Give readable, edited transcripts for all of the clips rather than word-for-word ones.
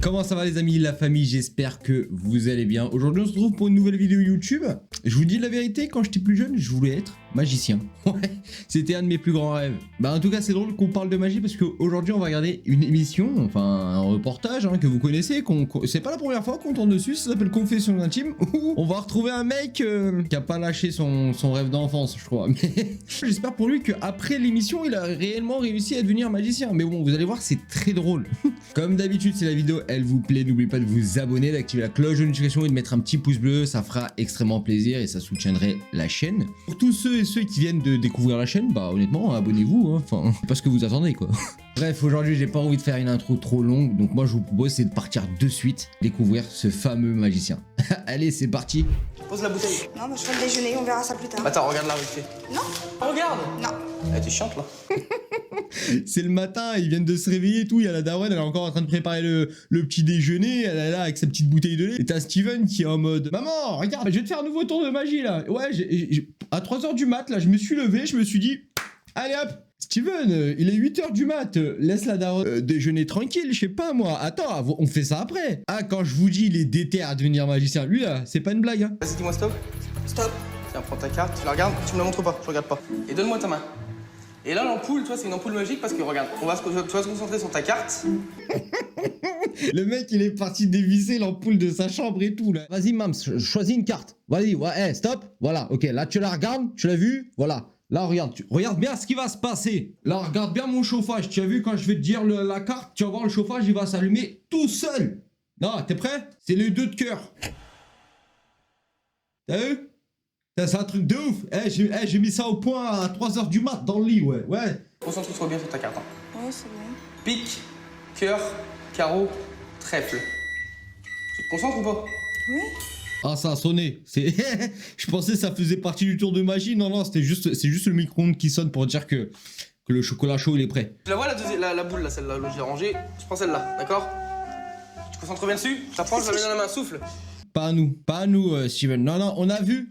Comment ça va les amis, la famille, j'espère que vous allez bien. Aujourd'hui on se retrouve pour une nouvelle vidéo YouTube. Je vous dis la vérité, quand j'étais plus jeune, je voulais être magicien. Ouais, c'était un de mes plus grands rêves. Bah en tout cas c'est drôle qu'on parle de magie parce qu'aujourd'hui on va regarder une émission, enfin un reportage que vous connaissez, c'est pas la première fois qu'on tourne dessus, ça s'appelle Confessions intimes, où on va retrouver un mec qui a pas lâché son rêve d'enfance je crois. Mais j'espère pour lui qu'après l'émission il a réellement réussi à devenir magicien. Mais bon, vous allez voir, c'est très drôle. Comme d'habitude, si la vidéo elle vous plaît, n'oubliez pas de vous abonner, d'activer la cloche de notification et de mettre un petit pouce bleu, ça fera extrêmement plaisir et ça soutiendrait la chaîne. Pour tous ceux et ceux qui viennent de découvrir la chaîne, bah honnêtement, abonnez-vous, enfin, parce que vous attendez quoi. Bref, aujourd'hui j'ai pas envie de faire une intro trop longue, donc moi je vous propose c'est de partir de suite découvrir ce fameux magicien. Allez, c'est parti. Pose la bouteille. Non, bah, je ferai le déjeuner, on verra ça plus tard. Attends, regarde là, vite fait. Non. Regarde. Non. Eh, t'es chiante là. C'est le matin, ils viennent de se réveiller et tout, il y a la daronne, elle est encore en train de préparer le petit déjeuner, elle est là avec sa petite bouteille de lait. Et t'as Steven qui est en mode « Maman, regarde, je vais te faire un nouveau tour de magie là !» Ouais, à 3h du mat, là, je me suis levé, je me suis dit « Allez hop, Steven, il est 8h du mat, laisse la daronne déjeuner tranquille, je sais pas moi, attends, on fait ça après. » Ah, quand je vous dis, il est déter à devenir magicien, lui là, c'est pas une blague hein. Vas-y, dis-moi stop. Stop. Tiens, prends ta carte, tu la regardes, tu me la montres pas, je regarde pas. Et donne-moi ta main. Et là, l'ampoule, toi, c'est une ampoule magique parce que regarde, tu vas se concentrer sur ta carte. Le mec, il est parti dévisser l'ampoule de sa chambre et tout, là. Vas-y, Mams, choisis une carte. Vas-y, ouais, hey, stop. Voilà, ok, là, tu la regardes, tu l'as vu. Voilà. Là, regarde, regarde bien ce qui va se passer. Là, regarde bien mon chauffage. Tu as vu, quand je vais te dire la carte, tu vas voir le chauffage, il va s'allumer tout seul. Non, t'es prêt? C'est les deux de cœur. T'as vu? C'est un truc de ouf. J'ai mis ça au point à 3h du mat dans le lit, ouais. Concentre-toi bien sur ta carte. Hein. Ouais, c'est bon. Pique, cœur, carreau, trèfle. Tu te concentres ou pas? Oui. Ah, ça a sonné. Je pensais que ça faisait partie du tour de magie. Non, c'est juste le micro-ondes qui sonne pour dire que le chocolat chaud, il est prêt. Tu la vois, la boule, là, celle-là, là, j'ai rangée. Je prends celle-là, d'accord? Tu te concentres bien dessus? Je la prends, je la mets dans la main, souffle. Pas à nous, Steven. Non, on a vu.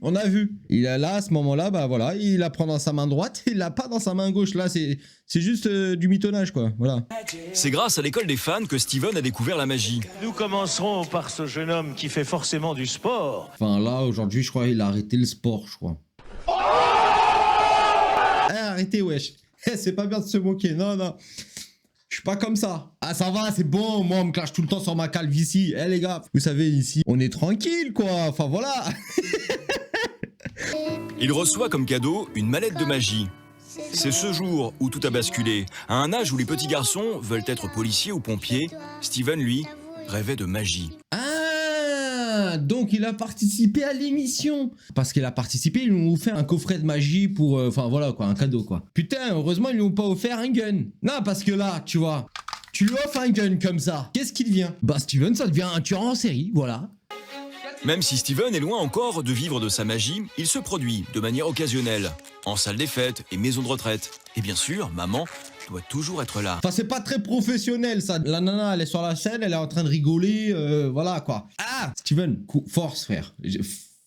Il a là, à ce moment-là, bah voilà, il la prend dans sa main droite, il l'a pas dans sa main gauche. Là, c'est juste du mitonnage, quoi. Voilà. C'est grâce à l'école des fans que Steven a découvert la magie. Nous commencerons par ce jeune homme qui fait forcément du sport. Enfin, là, aujourd'hui, je crois qu'il a arrêté le sport, je crois. Arrêtez, wesh. C'est pas bien de se moquer. Non. Je suis pas comme ça. Ah, ça va, c'est bon. Moi, on me clash tout le temps sur ma calvitie. Eh, les gars, vous savez, ici, on est tranquille, quoi. Enfin, voilà. Il reçoit comme cadeau une mallette de magie. C'est ce jour où tout a basculé. À un âge où les petits garçons veulent être policiers ou pompiers, Steven, lui, rêvait de magie. Ah, donc il a participé à l'émission. Parce qu'il a participé, ils lui ont offert un coffret de magie pour... Enfin, voilà, quoi, un cadeau, quoi. Putain, heureusement, ils lui ont pas offert un gun. Non, parce que là, tu vois, tu lui offres un gun comme ça. Qu'est-ce qu'il devient? Bah, Steven, ça devient un tueur en série, voilà. Même si Steven est loin encore de vivre de sa magie, il se produit de manière occasionnelle, en salle des fêtes et maison de retraite. Et bien sûr, maman doit toujours être là. Enfin, c'est pas très professionnel, ça. La nana, elle est sur la scène, elle est en train de rigoler, voilà, quoi. Ah, Steven, force, frère.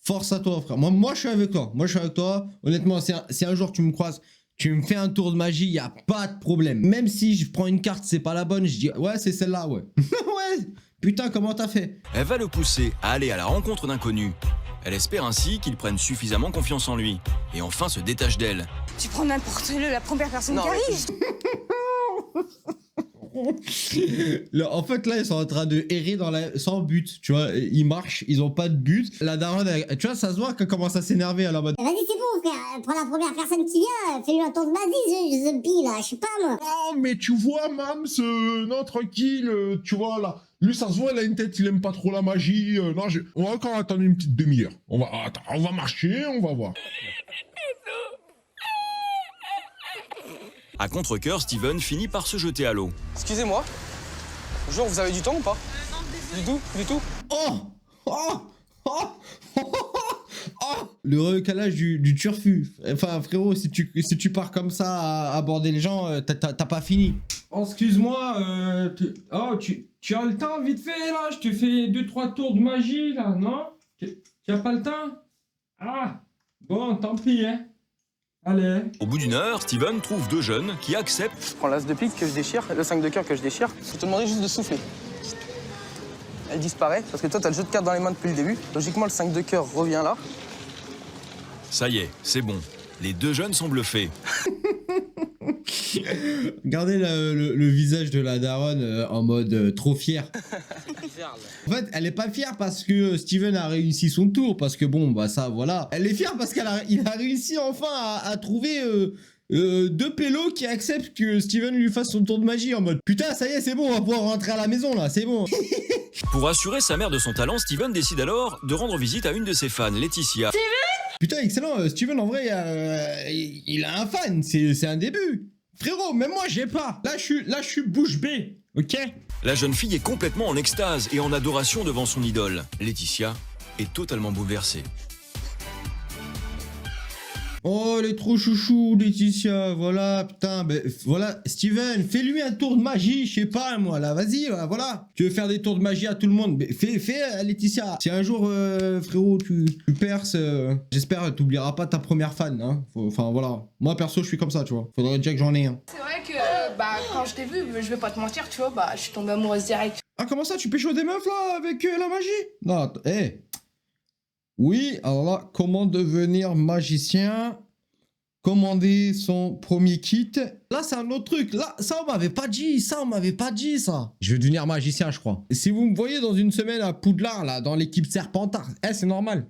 Force à toi, frère. Moi, je suis avec toi. Honnêtement, si un jour tu me croises, tu me fais un tour de magie, y a pas de problème. Même si je prends une carte, c'est pas la bonne, je dis, ouais, c'est celle-là, ouais. Ouais. Putain, comment t'as fait? Elle va le pousser à aller à la rencontre d'inconnus. Elle espère ainsi qu'il prenne suffisamment confiance en lui et enfin se détache d'elle. Tu prends n'importe la première personne qui arrive. Là, en fait, là, ils sont en train de errer sans but, tu vois. Ils marchent, ils ont pas de but. La daronne, tu vois, ça se voit qu'elle commence à s'énerver à la mode. Vas-y, c'est bon, frère. Prends la première personne qui vient. Fais-lui un tour de magie, ce pille, là. Je sais pas, moi. Non, mais tu vois, Mams, non, tranquille, tu vois, là. Lui, ça se voit, il a une tête, il aime pas trop la magie. Non, on va encore attendre une petite demi-heure. On va marcher, on va voir. À contre-cœur, Steven finit par se jeter à l'eau. Excusez-moi. Bonjour, vous avez du temps ou pas? Non, du tout. Le recalage du turfu. Enfin, frérot, si tu pars comme ça à aborder les gens, t'as pas fini. Oh, excuse-moi, tu as le temps vite fait là? Je te fais 2-3 tours de magie là, non? Tu as pas le temps? Ah, bon, tant pis, hein. Allez. Au bout d'une heure, Steven trouve deux jeunes qui acceptent Je prends l'as de pique que je déchire, le 5 de cœur que je déchire. Je vais te demander juste de souffler. elle disparaît. Parce que toi, t'as le jeu de cartes dans les mains depuis le début. Logiquement, le 5 de cœur revient là. Ça y est, c'est bon. Les deux jeunes sont bluffés. Regardez le visage de la daronne en mode trop fière. En fait, elle est pas fière parce que Steven a réussi son tour, parce que bon, bah ça, voilà. Elle est fière parce qu'il a réussi enfin à trouver deux pélos qui acceptent que Steven lui fasse son tour de magie en mode putain, ça y est, c'est bon, on va pouvoir rentrer à la maison là, c'est bon. Pour assurer sa mère de son talent, Steven décide alors de rendre visite à une de ses fans, Laetitia. Putain, excellent, Steven en vrai, il a un fan, c'est un début. Frérot, même moi j'ai pas. Là je suis bouche bée, ok? La jeune fille est complètement en extase et en adoration devant son idole. Laetitia est totalement bouleversée. Oh, elle est trop chouchou, Laetitia, voilà, putain, ben voilà, Steven, fais-lui un tour de magie, je sais pas, moi, là, vas-y, voilà. Tu veux faire des tours de magie à tout le monde, mais fais, Laetitia. Si un jour, frérot, tu perces, j'espère, t'oublieras pas ta première fan, hein. Enfin, voilà. Moi, perso, je suis comme ça, tu vois. Faudrait déjà que j'en ai un. C'est vrai que, quand je t'ai vu, je vais pas te mentir, tu vois, je suis tombée amoureuse direct. Ah, comment ça, tu pécho des meufs, là, avec la magie? Non, Oui, alors là, comment devenir magicien? Commander son premier kit. Là, c'est un autre truc. Là, ça, on m'avait pas dit. Ça. Je vais devenir magicien, je crois. Si vous me voyez dans une semaine à Poudlard, là, dans l'équipe Serpentard, c'est normal.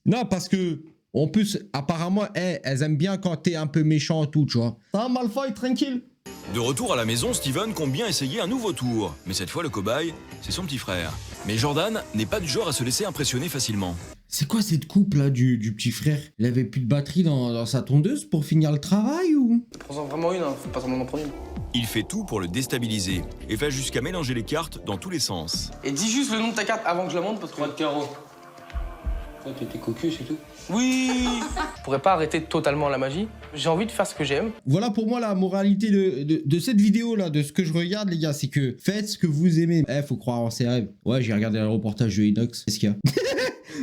Non, parce que, en plus, apparemment, elles aiment bien quand t'es un peu méchant et tout, tu vois. Ça, Malfoy, tranquille. De retour à la maison, Steven compte bien essayer un nouveau tour. Mais cette fois, le cobaye, c'est son petit frère. Mais Jordan n'est pas du genre à se laisser impressionner facilement. C'est quoi cette coupe là du petit frère? Il avait plus de batterie dans sa tondeuse pour finir le travail ou? Prends-en vraiment une, hein. Faut pas semblant d'en prendre une. Il fait tout pour le déstabiliser et va jusqu'à mélanger les cartes dans tous les sens. Et dis juste le nom de ta carte avant que je la montre parce que... 3 de carreau. Toi, t'étais cocu, c'est tout. Oui. Je pourrais pas arrêter totalement la magie. J'ai envie de faire ce que j'aime. Voilà pour moi la moralité de cette vidéo là, de ce que je regarde les gars, c'est que faites ce que vous aimez. Faut croire en ses rêves. Ouais, j'ai regardé le reportage de Inox. Qu'est-ce qu'il y a?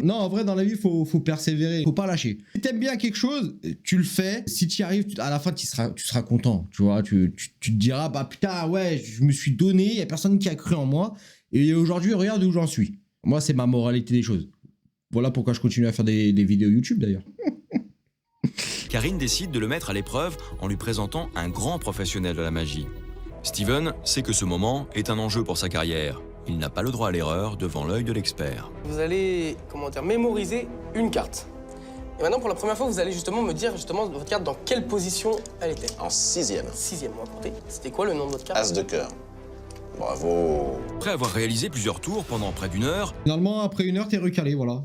Non, en vrai, dans la vie, faut persévérer. Faut pas lâcher. Si t'aimes bien quelque chose, tu le fais. Si tu y arrives, à la fin, tu seras content. Tu vois, tu te diras, bah putain, ouais, je me suis donné, il y a personne qui a cru en moi. Et aujourd'hui, regarde où j'en suis. Moi, c'est ma moralité des choses. Voilà pourquoi je continue à faire des vidéos YouTube d'ailleurs. Karine décide de le mettre à l'épreuve en lui présentant un grand professionnel de la magie. Steven sait que ce moment est un enjeu pour sa carrière. Il n'a pas le droit à l'erreur devant l'œil de l'expert. Vous allez, mémoriser une carte. Et maintenant, pour la première fois, vous allez justement me dire votre carte dans quelle position elle était. En 6e. 6e, on va compter. C'était quoi le nom de votre carte? As de cœur. Bravo. Après avoir réalisé plusieurs tours pendant près d'1 heure... Finalement, après 1 heure, t'es recalé, voilà.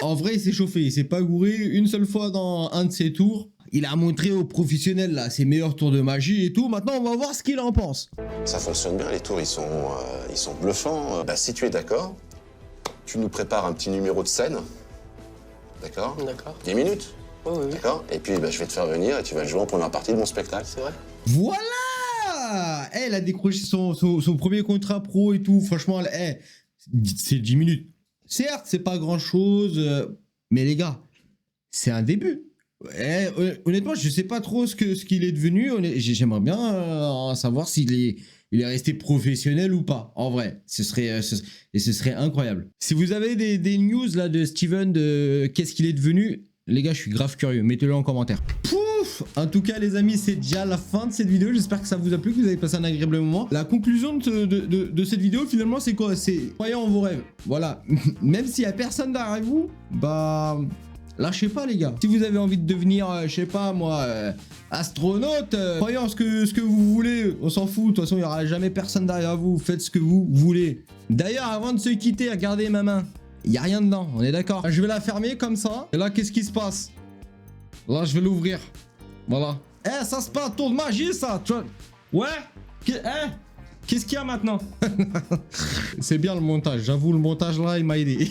En vrai, il s'est chauffé. Il s'est pas gouré une seule fois dans un de ses tours. Il a montré aux professionnels là, ses meilleurs tours de magie et tout. Maintenant, on va voir ce qu'il en pense. Ça fonctionne bien, les tours, ils sont bluffants. Si tu es d'accord, tu nous prépares un petit numéro de scène. D'accord? D'accord. 10 minutes. Oui. D'accord? Et puis, je vais te faire venir et tu vas le jouer en première partie de mon spectacle. C'est vrai? Voilà! Elle a décroché son premier contrat pro et tout. Franchement, c'est 10 minutes. Certes, c'est pas grand-chose, mais les gars, c'est un début. Honnêtement, je sais pas trop ce qu'il est devenu. J'aimerais bien savoir s'il est resté professionnel ou pas. En vrai, ce serait incroyable. Si vous avez des news là de Steven, de qu'est-ce qu'il est devenu, les gars, je suis grave curieux. Mettez-le en commentaire. Pouf! En tout cas, les amis, c'est déjà la fin de cette vidéo. J'espère que ça vous a plu, que vous avez passé un agréable moment. La conclusion de cette vidéo, finalement, c'est quoi? C'est croyez en vos rêves. Voilà. Même s'il y a personne derrière vous, bah... lâchez pas les gars. Si vous avez envie de devenir, je sais pas moi, astronaute, croyez en ce que vous voulez, on s'en fout, de toute façon il n'y aura jamais personne derrière vous, faites ce que vous voulez. D'ailleurs avant de se quitter, regardez ma main, il n'y a rien dedans, on est d'accord? Je vais la fermer comme ça, et là qu'est-ce qui se passe? Là je vais l'ouvrir, voilà. Ça c'est pas un tour de magie ça, tu vois? Ouais? Qu'est-ce qu'il y a maintenant? C'est bien le montage, j'avoue le montage là il m'a aidé.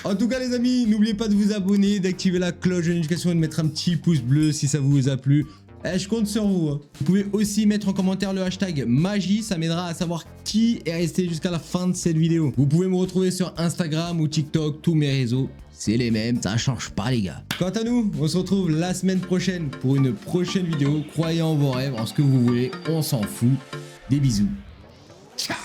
En tout cas les amis, n'oubliez pas de vous abonner, d'activer la cloche de notification et de mettre un petit pouce bleu si ça vous a plu. Je compte sur vous. Hein. Vous pouvez aussi mettre en commentaire le hashtag magie, ça m'aidera à savoir qui est resté jusqu'à la fin de cette vidéo. Vous pouvez me retrouver sur Instagram ou TikTok, tous mes réseaux, c'est les mêmes, ça change pas les gars. Quant à nous, on se retrouve la semaine prochaine pour une prochaine vidéo. Croyez en vos rêves, en ce que vous voulez, on s'en fout. Des bisous. Ciao.